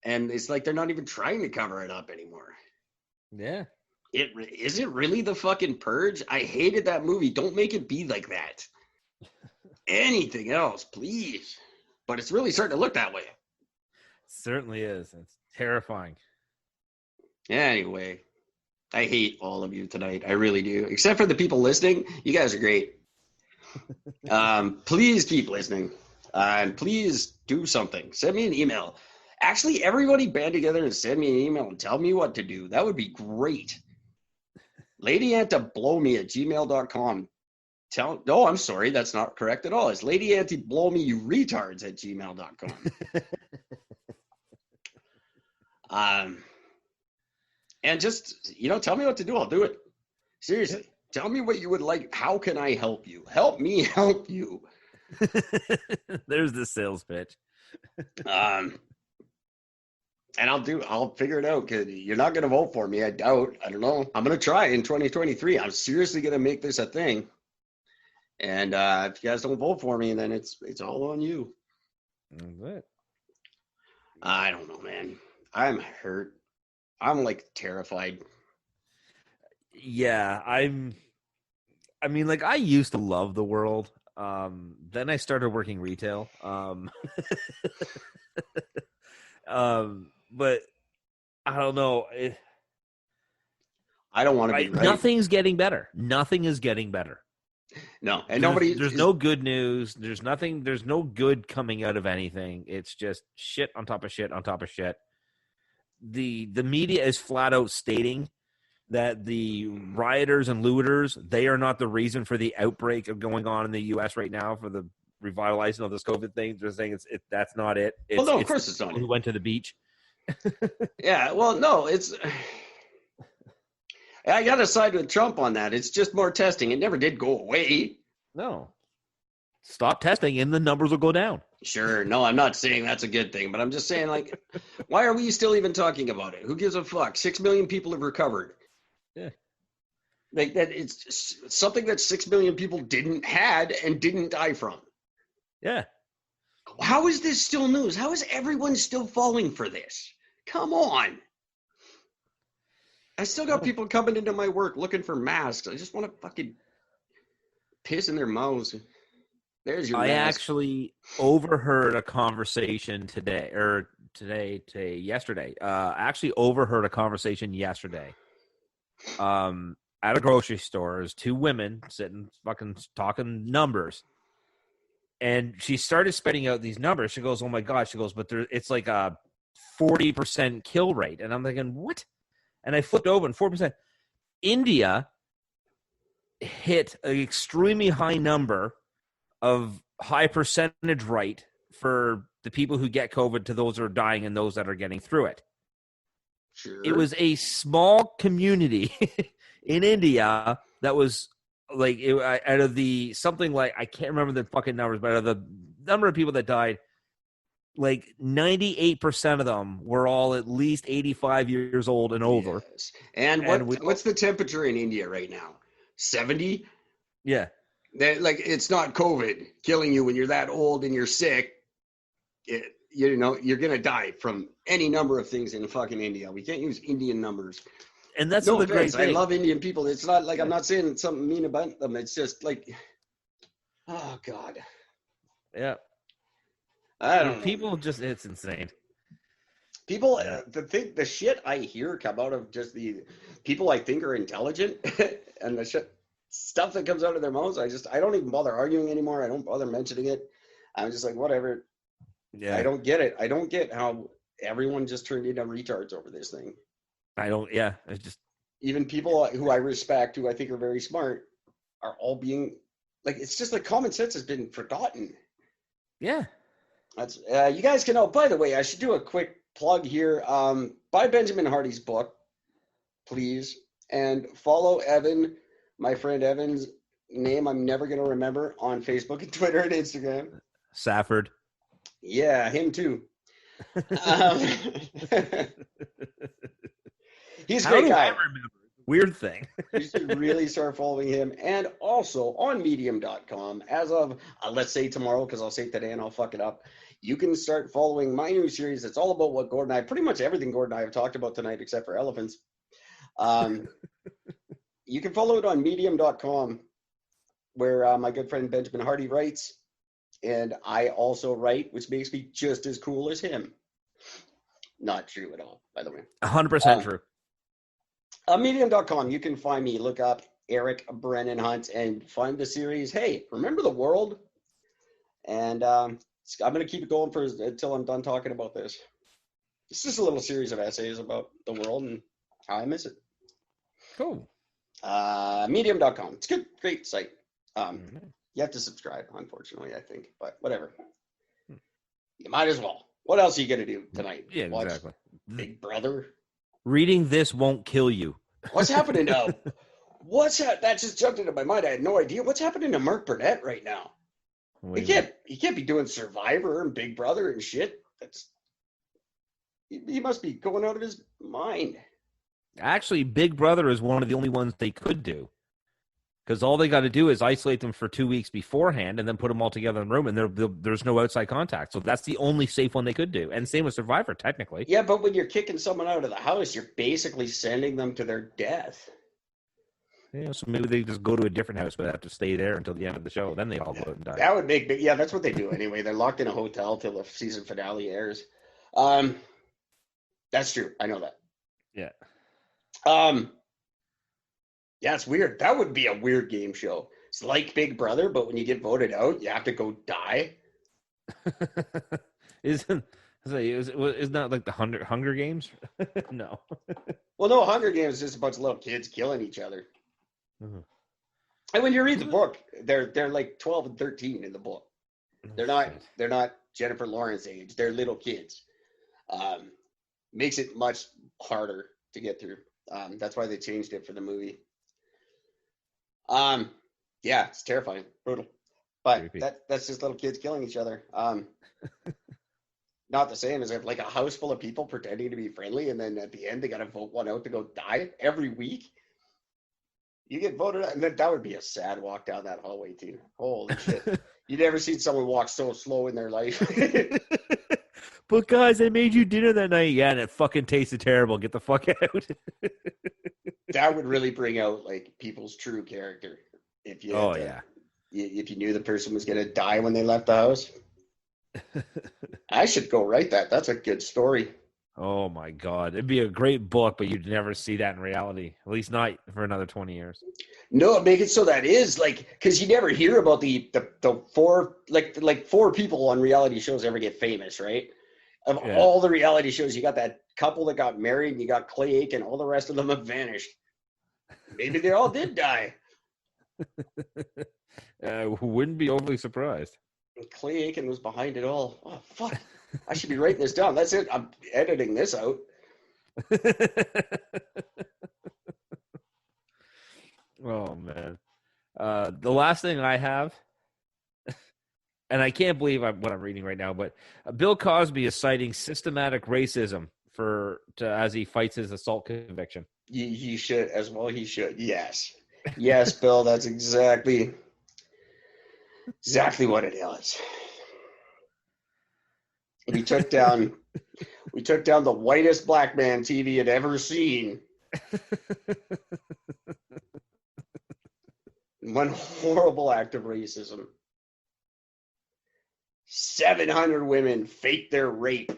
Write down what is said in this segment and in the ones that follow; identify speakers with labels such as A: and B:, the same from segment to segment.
A: And it's like they're not even trying to cover it up anymore.
B: Yeah.
A: Is it really the fucking Purge? I hated that movie. Don't make it be like that. Anything else, please. But it's really starting to look that way.
B: Certainly is. It's terrifying.
A: Anyway, I hate all of you tonight. I really do. Except for the people listening. You guys are great. Please keep listening. And please do something. Send me an email. Actually, everybody band together and send me an email and tell me what to do. That would be great. LadyAntaBlowMe@gmail.com. No, I'm sorry. That's not correct at all. It's LadyAntyBlowMeYouRetards@gmail.com. And just, tell me what to do. I'll do it. Seriously. Tell me what you would like. How can I help you? Help me help you.
B: There's the sales pitch.
A: And I'll figure it out, because you're not going to vote for me. I doubt. I don't know. I'm going to try in 2023. I'm seriously going to make this a thing. And if you guys don't vote for me, then it's all on you.
B: That's it.
A: I don't know, man. I'm hurt. I'm like terrified.
B: Yeah, I mean, like, I used to love the world. Then I started working retail. But I don't know.
A: I don't want to be right.
B: Nothing's getting better. Nothing is getting better.
A: No, and
B: there's no good news. There's nothing. There's no good coming out of anything. It's just shit on top of shit on top of shit. The media is flat out stating that the rioters and looters, they are not the reason for the outbreak of going on in the U.S. right now for the revitalizing of this COVID thing. They're saying that's not it.
A: Well, no, of course it's not.
B: Who went to the beach?
A: Yeah, well, no, I got to side with Trump on that. It's just more testing. It never did go away.
B: No. Stop testing and the numbers will go down.
A: Sure. No, I'm not saying that's a good thing, but I'm just saying, like, why are we still even talking about it? Who gives a fuck? 6 million people have recovered.
B: Yeah.
A: Like, that, it's something that 6 million people didn't die from.
B: Yeah.
A: How is this still news? How is everyone still falling for this? Come on. I still got people coming into my work looking for masks. I just want to fucking piss in their mouths. There's your mask.
B: I actually overheard a conversation yesterday. I actually overheard a conversation yesterday. At a grocery store, there's two women sitting fucking talking numbers. And she started spitting out these numbers. She goes, "Oh my God." She goes, "But it's like a 40% kill rate." And I'm thinking, what? And I flipped over and 4%. India hit an extremely high number of high percentage rate for the people who get COVID to those that are dying and those that are getting through it.
A: Sure.
B: It was a small community in India that was like, out of the something like, I can't remember the fucking numbers, but out of the number of people that died, like 98% of them were all at least 85 years old and older.
A: Yes. And what's the temperature in India right now? 70?
B: Yeah.
A: It's not COVID killing you when you're that old and you're sick. You're going to die from any number of things in fucking India. We can't use Indian numbers.
B: And that's
A: no
B: the great thing.
A: I love Indian people. It's not like I'm not saying something mean about them. It's just like, oh God.
B: Yeah.
A: I don't know.
B: People just, it's insane.
A: People, the shit I hear come out of just the people I think are intelligent and the stuff that comes out of their mouths, I don't even bother arguing anymore. I don't bother mentioning it. I'm just like, whatever. Yeah. I don't get it. I don't get how everyone just turned into retards over this thing.
B: It's just.
A: Even people who I respect, who I think are very smart, are all being, like, it's just like common sense has been forgotten.
B: Yeah.
A: That's you guys can know. By the way, I should do a quick plug here. Buy Benjamin Hardy's book, please, and follow Evan, my friend Evan's name I'm never going to remember, on Facebook and Twitter and Instagram.
B: Safford.
A: Yeah, him too. He's a great guy.
B: Weird thing.
A: You should really start following him. And also on medium.com, as of, let's say tomorrow, because I'll say today and I'll fuck it up. you can start following my new series. It's all about what Gordon and I, pretty much everything Gordon and I have talked about tonight, except for elephants. You can follow it on medium.com, where my good friend Benjamin Hardy writes, and I also write, which makes me just as cool as him. Not true at all, by the way.
B: 100% true.
A: Medium.com, you can find me. Look up Eric Brennan Hunt and find the series. Hey, remember the world? And I'm going to keep it going until I'm done talking about this. It's just a little series of essays about the world and how I miss it.
B: Cool.
A: Medium.com. It's a good, great site. You have to subscribe, unfortunately, I think, but whatever. You might as well. What else are you going to do tonight?
B: Yeah,
A: Watch
B: exactly.
A: Big Brother?
B: Reading this won't kill you.
A: What's happening now? That just jumped into my mind. I had no idea. What's happening to Mark Burnett right now? He can't be doing Survivor and Big Brother and shit. He must be going out of his mind.
B: Actually, Big Brother is one of the only ones they could do. Because all they got to do is isolate them for 2 weeks beforehand and then put them all together in a room, and there's no outside contact. So that's the only safe one they could do. And same with Survivor, technically.
A: Yeah, but when you're kicking someone out of the house, you're basically sending them to their death.
B: Yeah, so maybe they just go to a different house, but they have to stay there until the end of the show. Then they all go out and die.
A: That would make yeah, that's what they do anyway. They're locked in a hotel till the season finale airs. That's true. I know that.
B: Yeah.
A: Yeah, it's weird. That would be a weird game show. It's like Big Brother, but when you get voted out, you have to go die.
B: Isn't that like the Hunger Games? No.
A: Well, no, Hunger Games is just a bunch of little kids killing each other. Mm-hmm. And when you read the book, they're like 12 and 13 in the book. They're not Jennifer Lawrence age. They're little kids. Makes it much harder to get through. That's why they changed it for the movie. Yeah, it's terrifying, brutal. But that's just little kids killing each other. Not the same as if like a house full of people pretending to be friendly, and then at the end they got to vote one out to go die every week. You get voted out, and then that would be a sad walk down that hallway too. Holy shit! You never seen someone walk so slow in their life.
B: But guys, I made you dinner that night. Yeah, and it fucking tasted terrible. Get the fuck out.
A: That would really bring out like people's true character if you. If you knew the person was gonna die when they left the house. I should go write that. That's a good story.
B: Oh my god, it'd be a great book, but you'd never see that in reality. At least not for another 20 years.
A: No, make it so that is like, because you never hear about the four like four people on reality shows ever get famous, right? Of all the reality shows, you got that couple that got married, and you got Clay Aiken. All the rest of them have vanished. Maybe they all did die.
B: Wouldn't be overly surprised.
A: Clay Aiken was behind it all. Oh, fuck. I should be writing this down. That's it. I'm editing this out.
B: Oh, man. The last thing I have, and I can't believe what I'm reading right now, but Bill Cosby is citing systematic racism as he fights his assault conviction.
A: He should as well. He should. Yes. Yes, Bill. That's exactly what it is. We took down the whitest black man TV had ever seen. One horrible act of racism. 700 women faked their rape.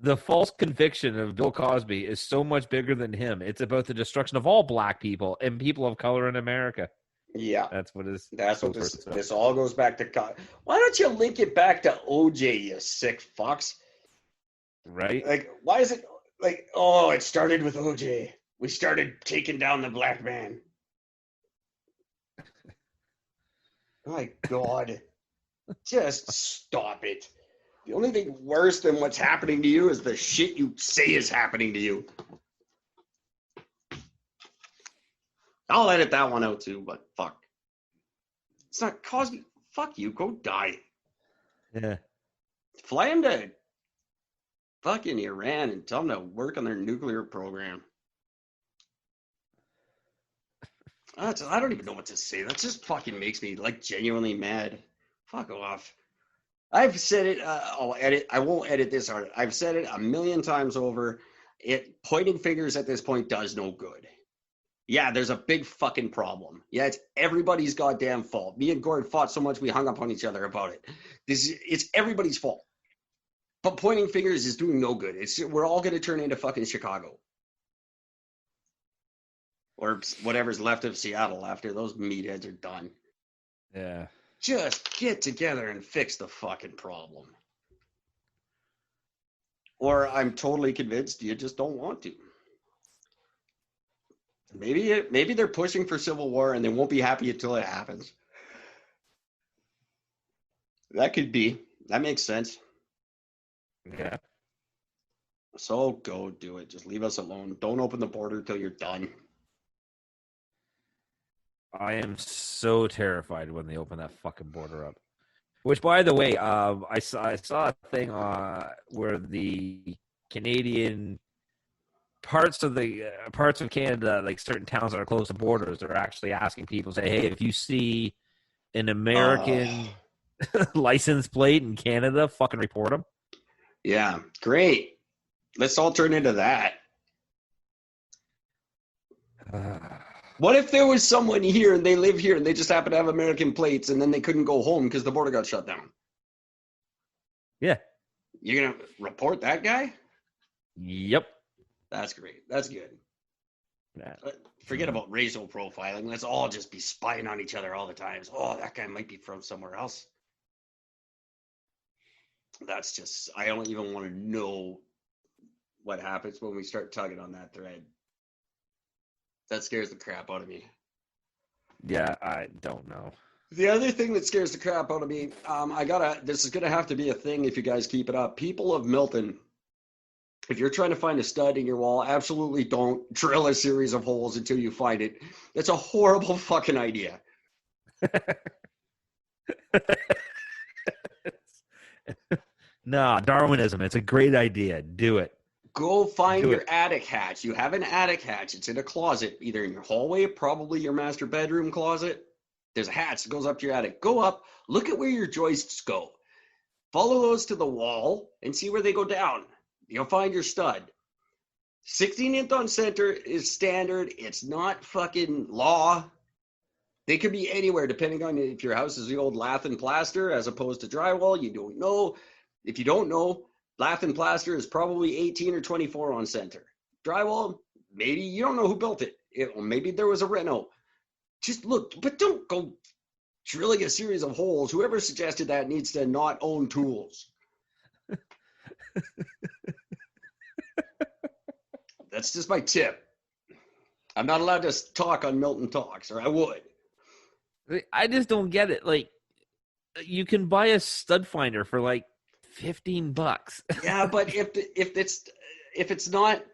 B: The false conviction of Bill Cosby is so much bigger than him. It's about the destruction of all black people and people of color in America.
A: Yeah.
B: That's what
A: this all goes back to. Why don't you link it back to OJ, you sick fucks?
B: Right?
A: Like, why is it like, oh, it started with OJ. We started taking down the black man. My God. Just stop it. The only thing worse than what's happening to you is the shit you say is happening to you. I'll edit that one out too, but fuck. It's not Cosby. Fuck you. Go die.
B: Yeah.
A: Fly him to fucking Iran and tell them to work on their nuclear program. I don't even know what to say. That just fucking makes me like genuinely mad. Fuck off. I've said it. I'll edit. I won't edit this part. I've said it a million times over. It pointing fingers at this point does no good. Yeah, there's a big fucking problem. Yeah, it's everybody's goddamn fault. Me and Gord fought so much we hung up on each other about it. It's everybody's fault. But pointing fingers is doing no good. We're all going to turn into fucking Chicago. Or whatever's left of Seattle after those meatheads are done.
B: Yeah.
A: Just get together and fix the fucking problem. Or I'm totally convinced you just don't want to. Maybe they're pushing for civil war and they won't be happy until it happens. That could be. That makes sense.
B: Yeah.
A: So go do it. Just leave us alone. Don't open the border till you're done.
B: I am so terrified when they open that fucking border up. Which, by the way, I saw a thing where the Canadian parts of Canada, like certain towns that are close to borders, are actually asking people, say, hey, if you see an American license plate in Canada, fucking report them.
A: Yeah, great. Let's all turn into that. What if there was someone here and they live here and they just happen to have American plates and then they couldn't go home because the border got shut down?
B: Yeah.
A: You're going to report that guy?
B: Yep.
A: That's great. That's good.
B: Yeah.
A: Forget about racial profiling. Let's all just be spying on each other all the time. Oh, that guy might be from somewhere else. That's just, I don't even want to know what happens when we start tugging on that thread. That scares the crap out of me.
B: Yeah, I don't know.
A: The other thing that scares the crap out of me, this is gonna have to be a thing if you guys keep it up. People of Milton, if you're trying to find a stud in your wall, absolutely don't drill a series of holes until you find it. That's a horrible fucking idea.
B: No, Darwinism. It's a great idea. Do it.
A: Go find your attic hatch. You have an attic hatch. It's in a closet, either in your hallway, probably your master bedroom closet. There's a hatch that goes up to your attic. Go up, look at where your joists go. Follow those to the wall and see where they go down. You'll find your stud. 16th on center is standard. It's not fucking law. They could be anywhere depending on if your house is the old lath and plaster as opposed to drywall. You don't know. If you don't know, lath and plaster is probably 18 or 24 on center. Drywall, maybe you don't know who built it. Maybe there was a reno. Just look, but don't go drilling a series of holes. Whoever suggested that needs to not own tools. That's just my tip. I'm not allowed to talk on Milton Talks, or I would.
B: I just don't get it. Like, you can buy a stud finder for like $15.
A: Yeah, but if it's not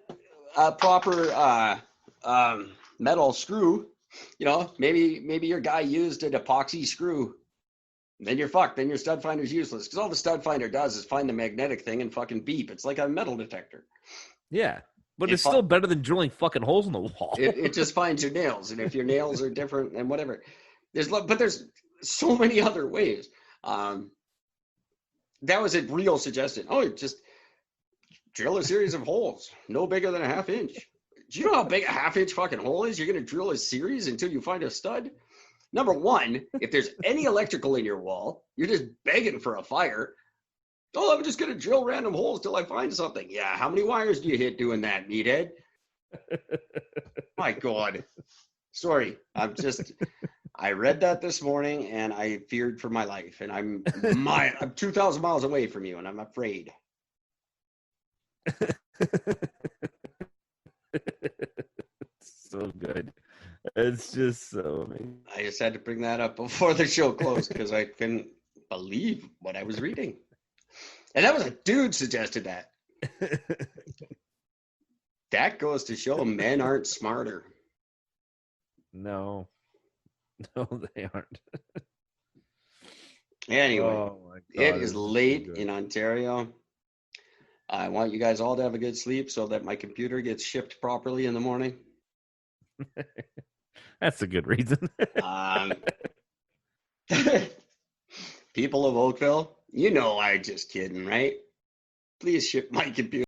A: a proper metal screw, maybe your guy used an epoxy screw. Then you're fucked. Then your stud finder's useless because all the stud finder does is find the magnetic thing and fucking beep. It's like a metal detector.
B: Yeah, but it's still better than drilling fucking holes in the wall.
A: It just finds your nails, and if your nails are different and whatever, there's so many other ways. That was a real suggestion. Oh, just drill a series of holes, no bigger than a half inch. Do you know how big a half-inch fucking hole is? You're going to drill a series until you find a stud? Number one, if there's any electrical in your wall, you're just begging for a fire. Oh, I'm just going to drill random holes till I find something. Yeah, how many wires do you hit doing that, meathead? My God. Sorry, I read that this morning and I feared for my life. And I'm 2,000 miles away from you and I'm afraid.
B: So good. It's just so amazing.
A: I just had to bring that up before the show closed because I couldn't believe what I was reading. And that was a dude suggested that. That goes to show men aren't smarter.
B: No, they aren't.
A: Anyway,
B: oh my God,
A: it is late in Ontario. I want you guys all to have a good sleep so that my computer gets shipped properly in the morning.
B: That's a good reason.
A: People of Oakville, You know, I just kidding, right? Please ship my computer.